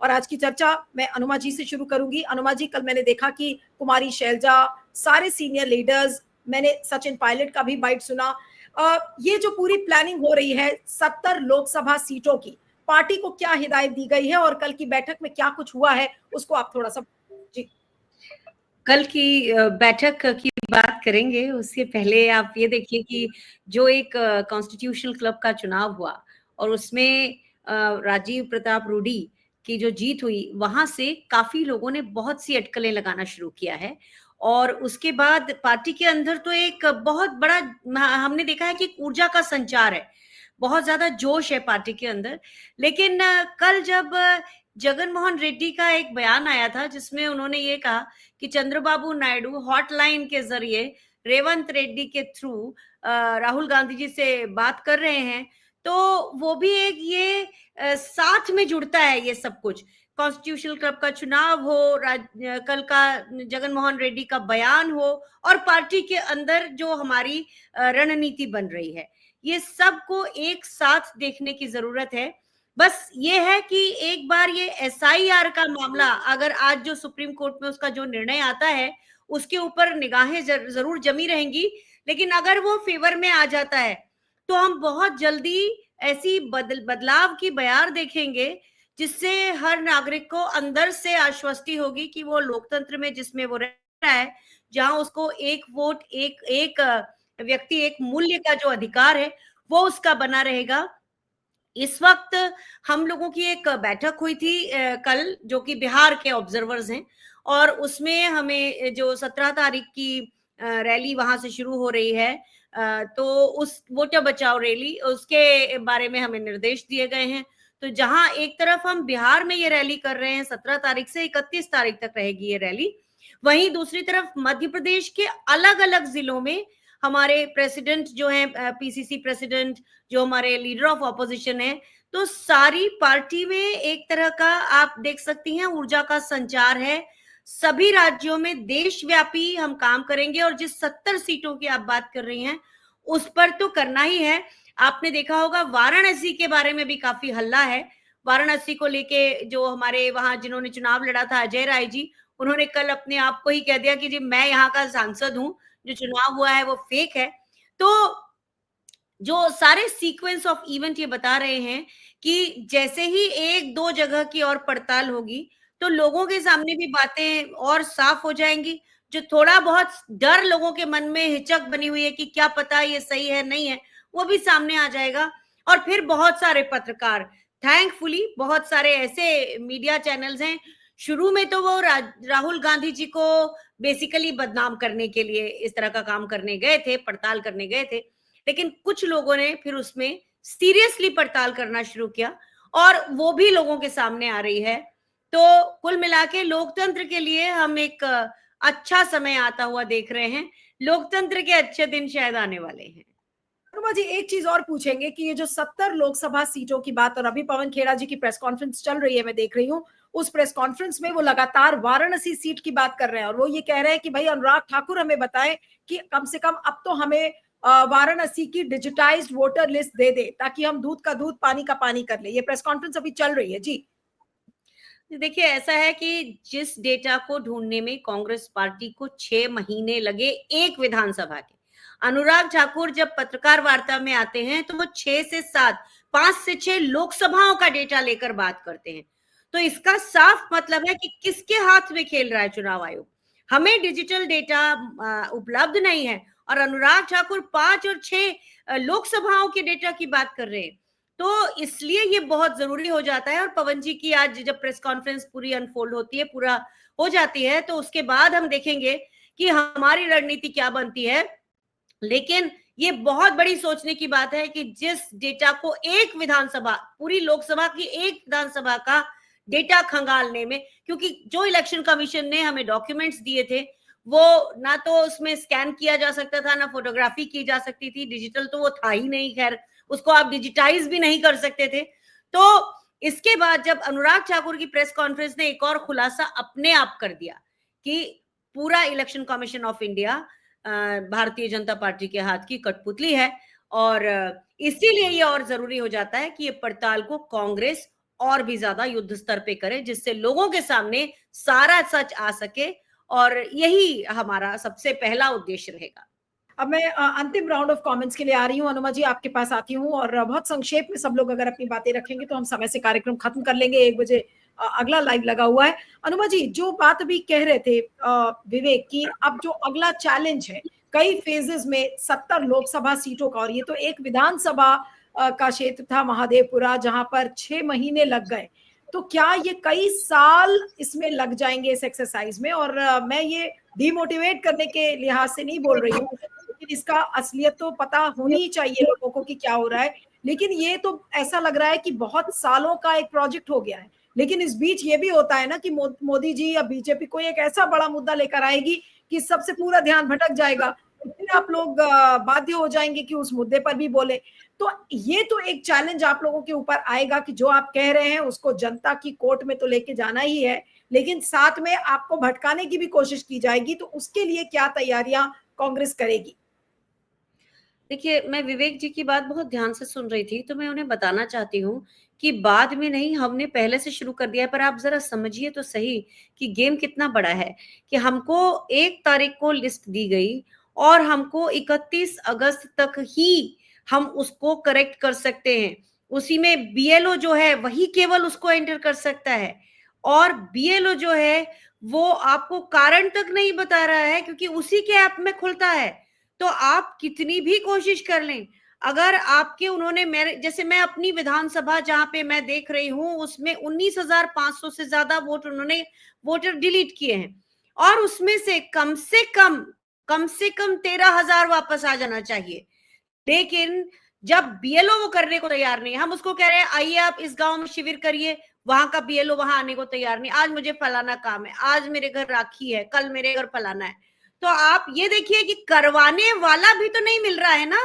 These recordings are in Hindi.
और आज की चर्चा मैं अनुमा जी से शुरू करूंगी। अनुमा जी, कल मैंने देखा कि कुमारी शैलजा, सारे सीनियर लीडर्स, मैंने सचिन पायलट का भी बाइट सुना। ये जो पूरी प्लानिंग हो रही है 70 लोकसभा सीटों की, पार्टी को क्या हिदायत दी गई है और कल की बैठक में क्या कुछ हुआ है, उसको आप थोड़ा सा जी। कल की बैठक की बात करेंगे, उससे पहले आप ये देखिए कि जो एक कॉन्स्टिट्यूशनल क्लब का चुनाव हुआ और उसमें राजीव प्रताप रूडी की जो जीत हुई, वहां से काफी लोगों ने बहुत सी अटकलें लगाना शुरू किया है। और उसके बाद पार्टी के अंदर तो एक बहुत बड़ा हमने देखा है कि ऊर्जा का संचार है, बहुत ज्यादा जोश है पार्टी के अंदर। लेकिन कल जब जगन मोहन रेड्डी का एक बयान आया था जिसमें उन्होंने ये कहा कि चंद्रबाबू नायडू हॉटलाइन के जरिए रेवंत रेड्डी के थ्रू राहुल गांधी जी से बात कर रहे हैं, तो वो भी एक ये साथ में जुड़ता है ये सब कुछ। कॉन्स्टिट्यूशनल क्लब का चुनाव हो, कल का जगन मोहन रेड्डी का बयान हो, और पार्टी के अंदर जो हमारी रणनीति बन रही है, ये सब को एक साथ देखने की जरूरत है। बस ये है कि एक बार ये एसआईआर का मामला अगर आज जो सुप्रीम कोर्ट में उसका जो निर्णय आता है उसके ऊपर निगाहें जरूर जमी रहेंगी, लेकिन अगर वो फेवर में आ जाता है तो हम बहुत जल्दी ऐसी बदलाव की बयार देखेंगे जिससे हर नागरिक को अंदर से आश्वस्ति होगी कि वो लोकतंत्र में जिसमें वो रह रहा है, जहां उसको एक वोट एक एक व्यक्ति एक मूल्य का जो अधिकार है वो उसका बना रहेगा। इस वक्त हम लोगों की एक बैठक हुई थी कल, जो कि बिहार के ऑब्जर्वर्स हैं, और उसमें हमें जो 17 तारीख की रैली वहां से शुरू हो रही है, तो उस वोटर बचाओ रैली, उसके बारे में हमें निर्देश दिए गए हैं। तो जहां एक तरफ हम बिहार में ये रैली कर रहे हैं, 17 तारीख से 31 तारीख तक रहेगी ये रैली, वहीं दूसरी तरफ मध्य प्रदेश के अलग अलग जिलों में हमारे प्रेसिडेंट जो हैं, पीसीसी प्रेसिडेंट, जो हमारे लीडर ऑफ ऑपोजिशन है, तो सारी पार्टी में एक तरह का आप देख सकती हैं ऊर्जा का संचार है। सभी राज्यों में देशव्यापी हम काम करेंगे, और जिस 70 सीटों की आप बात कर रही हैं उस पर तो करना ही है। आपने देखा होगा वाराणसी के बारे में भी काफी हल्ला है। वाराणसी को लेके जो हमारे वहां जिन्होंने चुनाव लड़ा था, अजय राय जी, उन्होंने कल अपने आप को ही कह दिया कि जी मैं यहाँ का सांसद हूं, जो चुनाव हुआ है वो फेक है। तो जो सारे सीक्वेंस ऑफ इवेंट ये बता रहे हैं कि जैसे ही एक दो जगह की और पड़ताल होगी तो लोगों के सामने भी बातें और साफ हो जाएंगी। जो थोड़ा बहुत डर लोगों के मन में हिचक बनी हुई है कि क्या पता ये सही है नहीं है, वो भी सामने आ जाएगा। और फिर बहुत सारे पत्रकार, थैंकफुली बहुत सारे ऐसे मीडिया चैनल्स हैं, शुरू में तो वो राहुल गांधी जी को बेसिकली बदनाम करने के लिए इस तरह का काम करने गए थे, पड़ताल करने गए थे, लेकिन कुछ लोगों ने फिर उसमें सीरियसली पड़ताल करना शुरू किया और वो भी लोगों के सामने आ रही है। तो कुल मिला के लोकतंत्र के लिए हम एक अच्छा समय आता हुआ देख रहे हैं। लोकतंत्र के अच्छे दिन शायद आने वाले हैं। अनुमा जी, एक चीज और पूछेंगे कि ये जो 70 लोकसभा सीटों की बात, और अभी पवन खेड़ा जी की प्रेस कॉन्फ्रेंस चल रही है, मैं देख रही हूँ, उस प्रेस कॉन्फ्रेंस में वो लगातार वाराणसी सीट की बात कर रहे हैं और वो ये कह रहे हैं कि भाई अनुराग ठाकुर हमें बताएं कि कम से कम अब तो हमें वाराणसी की डिजिटाइज्ड वोटर लिस्ट दे दे ताकि हम दूध का दूध पानी का पानी कर ले। ये प्रेस कॉन्फ्रेंस अभी चल रही है जी। देखिए, ऐसा है कि जिस डेटा को ढूंढने में कांग्रेस पार्टी को 6 महीने लगे एक विधानसभा के, अनुराग ठाकुर जब पत्रकार वार्ता में आते हैं तो वो 6 से 7, 5 से 6 लोकसभाओं का डेटा लेकर बात करते हैं। तो इसका साफ मतलब है कि किसके हाथ में खेल रहा है चुनाव आयोग। हमें डिजिटल डेटा उपलब्ध नहीं है और अनुराग ठाकुर 5 और 6 लोकसभाओं के डेटा की बात कर रहे हैं। तो इसलिए ये बहुत जरूरी हो जाता है। और पवन जी की आज जब प्रेस कॉन्फ्रेंस पूरी अनफोल्ड होती है, पूरा हो जाती है, तो उसके बाद हम देखेंगे कि हमारी रणनीति क्या बनती है। लेकिन ये बहुत बड़ी सोचने की बात है कि जिस डेटा को एक विधानसभा, पूरी लोकसभा की एक विधानसभा का डेटा खंगालने में, क्योंकि जो इलेक्शन कमीशन ने हमें डॉक्यूमेंट्स दिए थे वो ना तो उसमें स्कैन किया जा सकता था, ना फोटोग्राफी की जा सकती थी, डिजिटल तो वो था ही नहीं, खैर उसको आप डिजिटाइज भी नहीं कर सकते थे। तो इसके बाद जब अनुराग ठाकुर की प्रेस कॉन्फ्रेंस ने एक और खुलासा अपने आप कर दिया कि पूरा election commission of India Bharatiya Janata party के हाथ की कठपुतली है, और इसीलिए ये और जरूरी हो जाता है कि ये पड़ताल को कांग्रेस और भी ज्यादा युद्ध स्तर पे करें, जिससे लोगों के सामने सारा सच आ सके, और यही हमारा सबसे पहला उद्देश्य रहेगा। अब मैं अंतिम राउंड ऑफ कमेंट्स के लिए आ रही हूँ। अनुमा जी, आपके पास आती हूँ, और बहुत संक्षेप में सब लोग अगर अपनी बातें रखेंगे तो हम समय से कार्यक्रम खत्म कर लेंगे। 1 बजे अगला लाइव लगा हुआ है। अनुमा जी, जो बात अभी कह रहे थे विवेक की, अब जो अगला चैलेंज है कई फेजेस में 70 लोकसभा सीटों का, और ये तो एक विधानसभा का क्षेत्र था महादेवपुरा, जहां पर 6 महीने लग गए। तो क्या ये कई साल इसमें लग जाएंगे इस एक्सरसाइज में? और मैं ये डिमोटिवेट करने के लिहाज से नहीं बोल रही हूँ, लेकिन इसका असलियत तो पता होनी ही चाहिए लोगों को कि क्या हो रहा है। लेकिन ये तो ऐसा लग रहा है कि बहुत सालों का एक प्रोजेक्ट हो गया है। लेकिन इस बीच ये भी होता है ना कि मोदी जी या बीजेपी कोई एक ऐसा बड़ा मुद्दा लेकर आएगी कि सबसे पूरा ध्यान भटक जाएगा, फिर आप लोग बाध्य हो जाएंगे कि उस मुद्दे पर भी बोले। तो ये तो एक चैलेंज आप लोगों के ऊपर आएगा कि जो आप कह रहे हैं उसको जनता की कोर्ट में तो लेके जाना ही है, लेकिन साथ में आपको भटकाने की भी कोशिश की जाएगी। तो उसके लिए क्या तैयारियां कांग्रेस करेगी? देखिए, मैं विवेक जी की बात बहुत ध्यान से सुन रही थी, तो मैं उन्हें बताना चाहती हूँ कि बाद में नहीं, हमने पहले से शुरू कर दिया है। पर आप जरा समझिए तो सही कि गेम कितना बड़ा है, कि हमको 1 तारीख को लिस्ट दी गई और हमको 31 अगस्त तक ही हम उसको करेक्ट कर सकते हैं। उसी में बीएलओ जो है वही केवल उसको एंटर कर सकता है, और बीएलओ जो है वो आपको कारण तक नहीं बता रहा है, क्योंकि उसी के ऐप में खुलता है। तो आप कितनी भी कोशिश कर लें, अगर आपके उन्होंने मेरे जैसे, मैं अपनी विधानसभा जहां पे मैं देख रही हूं, उसमें 19,500 से ज्यादा वोटर डिलीट किए हैं, और उसमें से कम से कम 13,000 वापस आ जाना चाहिए। लेकिन जब बीएलओ वो करने को तैयार नहीं है, हम उसको कह रहे हैं आइए आप इस गांव में शिविर करिए, वहां का बीएलओ वहां आने को तैयार नहीं। आज मुझे फलाना काम है, आज मेरे घर राखी है, कल मेरे घर फलाना है। तो आप ये देखिए कि करवाने वाला भी तो नहीं मिल रहा है ना।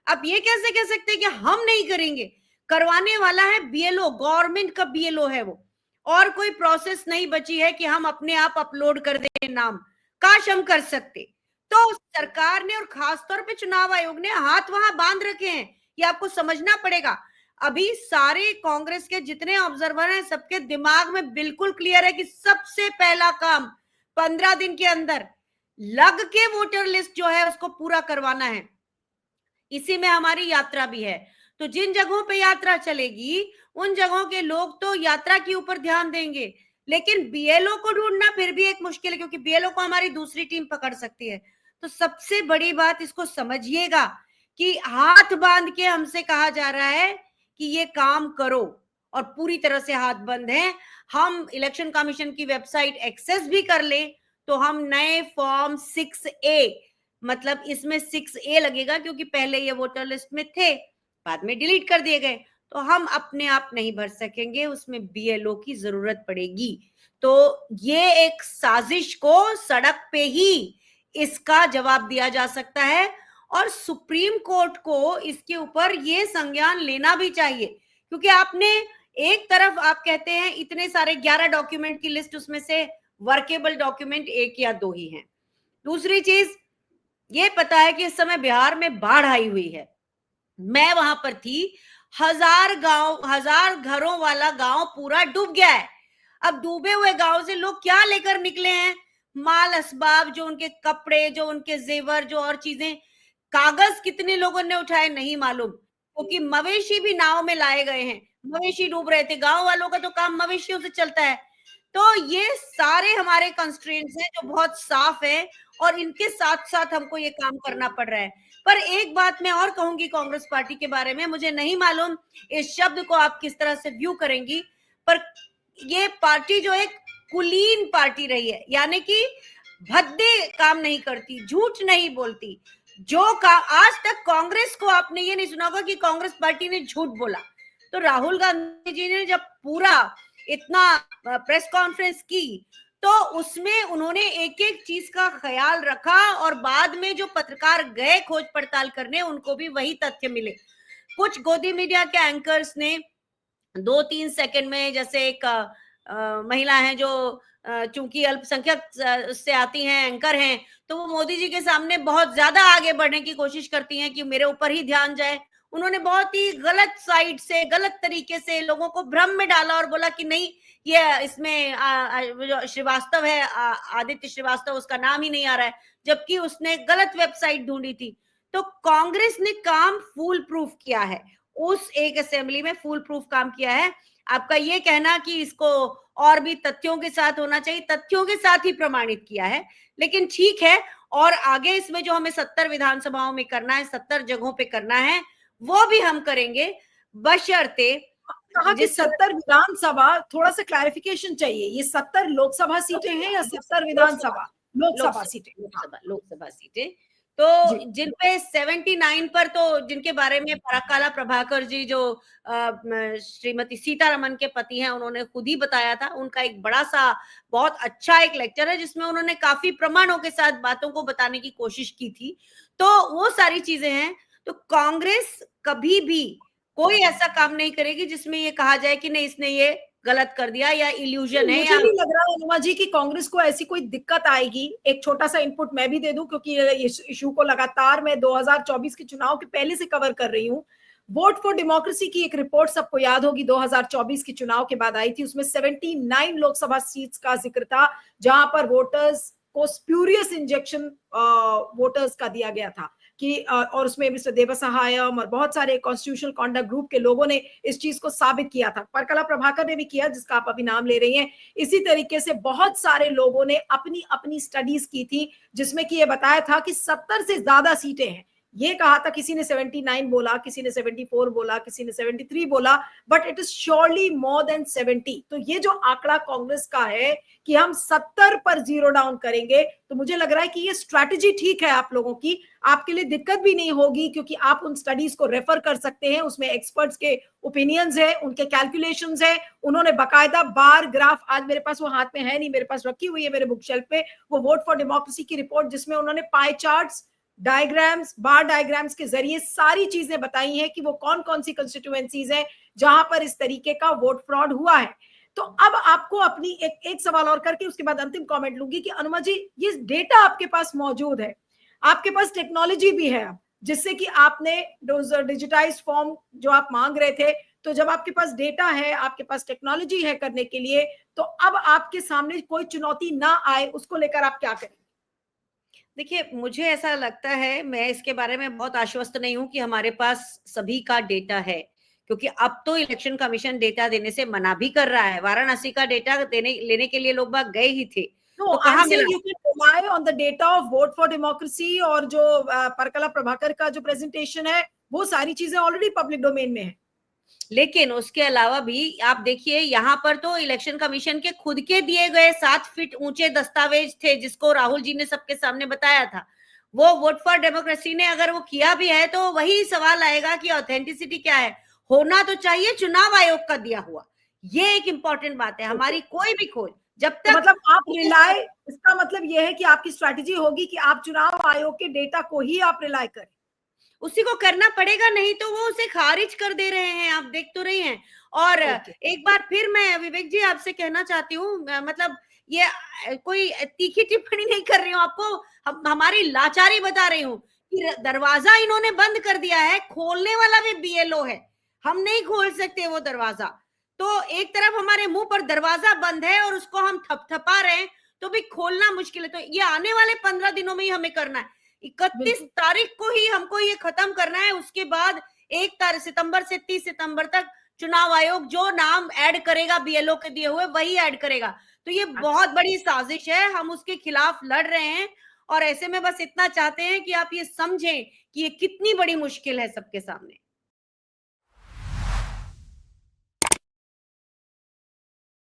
आप ये कैसे कह सकते हैं कि हम नहीं करेंगे? करवाने वाला है बीएलओ, गवर्नमेंट का बीएलओ है वो, और कोई प्रोसेस नहीं बची है कि हम अपने आप अपलोड कर दें नाम। काश हम कर सकते। तो सरकार ने और खासतौर पे चुनाव आयोग ने हाथ वहां बांध रखे हैं, ये आपको समझना पड़ेगा। अभी सारे कांग्रेस के जितने ऑब्जर्वर हैं, सबके दिमाग में बिल्कुल क्लियर है कि सबसे पहला काम 15 दिन के अंदर लग के वोटर लिस्ट जो है उसको पूरा करवाना है। इसी में हमारी यात्रा भी है। तो जिन जगहों पे यात्रा चलेगी, उन जगहों के लोग तो यात्रा के ऊपर ध्यान देंगे, लेकिन बीएलओ को ढूंढना फिर भी एक मुश्किल है, क्योंकि बीएलओ को हमारी दूसरी टीम पकड़ सकती है। तो सबसे बड़ी बात इसको समझिएगा कि हाथ बांध के हमसे कहा जा रहा है कि ये काम करो, और पूरी तरह से हाथ बंद है। हम इलेक्शन कमीशन की वेबसाइट एक्सेस भी कर लें तो हम नए फॉर्म 6A, मतलब इसमें 6A लगेगा, क्योंकि पहले ये वोटर लिस्ट में थे, बाद में डिलीट कर दिए गए, तो हम अपने आप नहीं भर सकेंगे, उसमें बीएलओ की जरूरत पड़ेगी। तो ये एक साजिश को सड़क पे ही इसका जवाब दिया जा सकता है, और सुप्रीम कोर्ट को इसके ऊपर ये संज्ञान लेना भी चाहिए, क्योंकि आपने एक तरफ आप कहते हैं इतने सारे 11 डॉक्यूमेंट की लिस्ट, उसमें से वर्केबल डॉक्यूमेंट 1 या 2 ही हैं। दूसरी चीज ये पता है कि इस समय बिहार में बाढ़ आई हुई है, मैं वहां पर थी, 1000 घरों वाला गांव पूरा डूब गया है। अब डूबे हुए गांव से लोग क्या लेकर निकले हैं? माल असबाब, जो उनके कपड़े, जो उनके जेवर, जो और चीजें। कागज कितने लोगों ने उठाए नहीं मालूम, क्योंकि मवेशी भी नाव में लाए गए हैं, मवेशी डूब रहे थे। गांव वालों का तो काम मवेशियों से चलता है। तो ये सारे हमारे कंस्ट्रेंट्स हैं जो बहुत साफ है, और इनके साथ साथ हमको ये काम करना पड़ रहा है। पर एक बात मैं और कहूंगी कांग्रेस पार्टी के बारे में, मुझे नहीं मालूम इस शब्द को आप किस तरह से व्यू करेंगी, पर ये पार्टी जो एक कुलीन पार्टी रही है, यानी कि भद्दे काम नहीं करती, झूठ नहीं बोलती। जो का आज तक कांग्रेस को आपने ये नहीं सुना होगा कि कांग्रेस पार्टी ने झूठ बोला। तो राहुल गांधी जी ने जब पूरा इतना प्रेस कॉन्फ्रेंस की, तो उसमें उन्होंने एक एक चीज का ख्याल रखा, और बाद में जो पत्रकार गए खोज पड़ताल करने, उनको भी वही तथ्य मिले। कुछ गोदी मीडिया के एंकर्स ने 2-3 सेकंड में, जैसे एक महिला है जो चूंकि अल्पसंख्यक से आती हैं, एंकर हैं, तो वो मोदी जी के सामने बहुत ज्यादा आगे बढ़ने की कोशिश करती हैं कि मेरे ऊपर ही ध्यान जाए, उन्होंने बहुत ही गलत साइड से, गलत तरीके से लोगों को भ्रम में डाला और बोला कि नहीं, ये इसमें जो श्रीवास्तव है, आदित्य श्रीवास्तव, उसका नाम ही नहीं आ रहा है, जबकि उसने गलत वेबसाइट ढूंढी थी। तो कांग्रेस ने काम फूल प्रूफ किया है, उस एक असेंबली में फूल प्रूफ काम किया है। आपका ये कहना कि इसको और भी तथ्यों के साथ होना चाहिए, तथ्यों के साथ ही प्रमाणित किया है, लेकिन ठीक है। और आगे इसमें जो हमें 70 विधानसभाओं में करना है, 70 जगहों पे करना है, वो भी हम करेंगे, बशर्ते कहा कि 70 विधानसभा, थोड़ा सा क्लैरिफिकेशन चाहिए, ये 70 लोकसभा सीटें हैं या 70 विधानसभा? लोकसभा सीटें। लोकसभा सीटें। तो जिन पे 79 पर, तो जिनके बारे में काला प्रभाकर जी, जो श्रीमती सीतारमन के पति हैं, उन्होंने खुद ही बताया था, उनका एक बड़ा सा बहुत अच्छा एक लेक्चर है जिसमें उन्होंने काफी प्रमाणों के साथ बातों को बताने की कोशिश की थी। तो वो सारी चीजें हैं। तो कांग्रेस कभी भी कोई ऐसा काम नहीं करेगी जिसमें ये कहा जाए कि नहीं, इसने ये गलत कर दिया या इल्यूजन है। मुझे भी लग रहा है अनुमा जी कि कांग्रेस को ऐसी कोई दिक्कत आएगी। एक छोटा सा इनपुट मैं भी दे दूं, क्योंकि इस इशू को लगातार मैं 2024 के चुनाव के पहले से कवर कर रही हूं। वोट फॉर डेमोक्रेसी की एक रिपोर्ट सबको याद होगी, 2024 के चुनाव के बाद आई थी। उसमें 79 लोकसभा सीट्स का जिक्र था जहां पर वोटर्स को स्प्यूरियस इंजेक्शन वोटर्स का दिया गया था कि और उसमें मिस्टर देवसहायम और बहुत सारे कॉन्स्टिट्यूशनल कॉन्डक्ट ग्रुप के लोगों ने इस चीज को साबित किया था। परकला प्रभाकर ने भी किया, जिसका आप अभी नाम ले रही हैं। इसी तरीके से बहुत सारे लोगों ने अपनी अपनी स्टडीज की थी, जिसमें कि ये बताया था कि 70 से ज्यादा सीटें हैं। ये कहा था, किसी ने 79 बोला, किसी ने 74 बोला, किसी ने 73 बोला, but it is surely more than 70। तो ये जो आंकड़ा कांग्रेस का है कि हम 70 पर जीरो डाउन करेंगे, तो मुझे लग रहा है कि ये स्ट्रैटेजी ठीक है आप लोगों की। आपके लिए दिक्कत भी नहीं होगी, क्योंकि आप उन स्टडीज को रेफर कर सकते हैं, उसमें एक्सपर्ट्स के ओपिनियंस है, उनके कैलकुलेशंस है। उन्होंने बाकायदा बार ग्राफ, आज मेरे पास वो हाथ में है नहीं, मेरे पास रखी हुई है मेरे बुक शेल्फ पे, वो वोट फॉर डेमोक्रेसी की रिपोर्ट, जिसमें उन्होंने पाई चार्ट्स, डायग्राम्स, बार डायग्राम्स के जरिए सारी चीजें बताई हैं कि वो कौन कौन सी कंस्टिट्यूएंसीज हैं जहां पर इस तरीके का वोट फ्रॉड हुआ है। तो अब आपको अपनी एक सवाल और करके उसके बाद अंतिम कमेंट लूंगी कि अनुमा जी, ये डेटा आपके पास मौजूद है, आपके पास टेक्नोलॉजी भी है, जिससे कि आपने डिजिटाइज फॉर्म जो आप मांग रहे थे, तो जब आपके पास डेटा है, आपके पास टेक्नोलॉजी है करने के लिए, तो अब आपके सामने कोई चुनौती ना आए, उसको लेकर आप क्या करें? देखिए, मुझे ऐसा लगता है, मैं इसके बारे में बहुत आश्वस्त नहीं हूं कि हमारे पास सभी का डेटा है, क्योंकि अब तो इलेक्शन कमीशन डेटा देने से मना भी कर रहा है। वाराणसी का डेटा लेने के लिए लोग बाग गए ही थे, तो कहाँ मिला? You can rely on the data of Vote for Democracy, और जो परकला प्रभाकर का जो प्रेजेंटेशन है, वो सारी चीजें ऑलरेडी पब्लिक डोमेन में है। लेकिन उसके अलावा भी आप देखिए, यहाँ पर तो इलेक्शन कमीशन के खुद के दिए गए 7 फीट ऊंचे दस्तावेज थे, जिसको राहुल जी ने सबके सामने बताया था। वो वोट फॉर डेमोक्रेसी ने अगर वो किया भी है, तो वही सवाल आएगा कि ऑथेंटिसिटी क्या है। होना तो चाहिए चुनाव आयोग का दिया हुआ, ये एक इंपॉर्टेंट बात है। हमारी कोई भी खोज जब तक, तो मतलब आप रिलाय, इसका मतलब ये है कि आपकी स्ट्रैटेजी होगी कि आप चुनाव आयोग के डेटा को ही आप रिलाय करें। उसी को करना पड़ेगा, नहीं तो वो उसे खारिज कर दे रहे हैं, आप देख तो रही हैं। और एक बार फिर मैं विवेक जी आपसे कहना चाहती हूँ, मतलब ये कोई तीखी टिप्पणी नहीं कर रही हूँ आपको, हमारी लाचारी बता रही हूँ कि दरवाजा इन्होंने बंद कर दिया है, खोलने वाला भी बीएलओ है, हम नहीं खोल सकते वो दरवाजा। तो एक तरफ हमारे मुंह पर दरवाजा बंद है और उसको हम थपथपा रहे हैं, तो भी खोलना मुश्किल है। तो ये आने वाले 15 दिनों में ही हमें करना है। 31 तारीख को ही हमको ये खत्म करना है। उसके बाद 1 सितंबर से 30 सितंबर तक चुनाव आयोग जो नाम ऐड करेगा बीएलओ के दिए हुए, वही ऐड करेगा। तो ये बहुत बड़ी साजिश है, हम उसके खिलाफ लड़ रहे हैं। और ऐसे में बस इतना चाहते हैं कि आप ये समझें कि ये कितनी बड़ी मुश्किल है सबके सामने।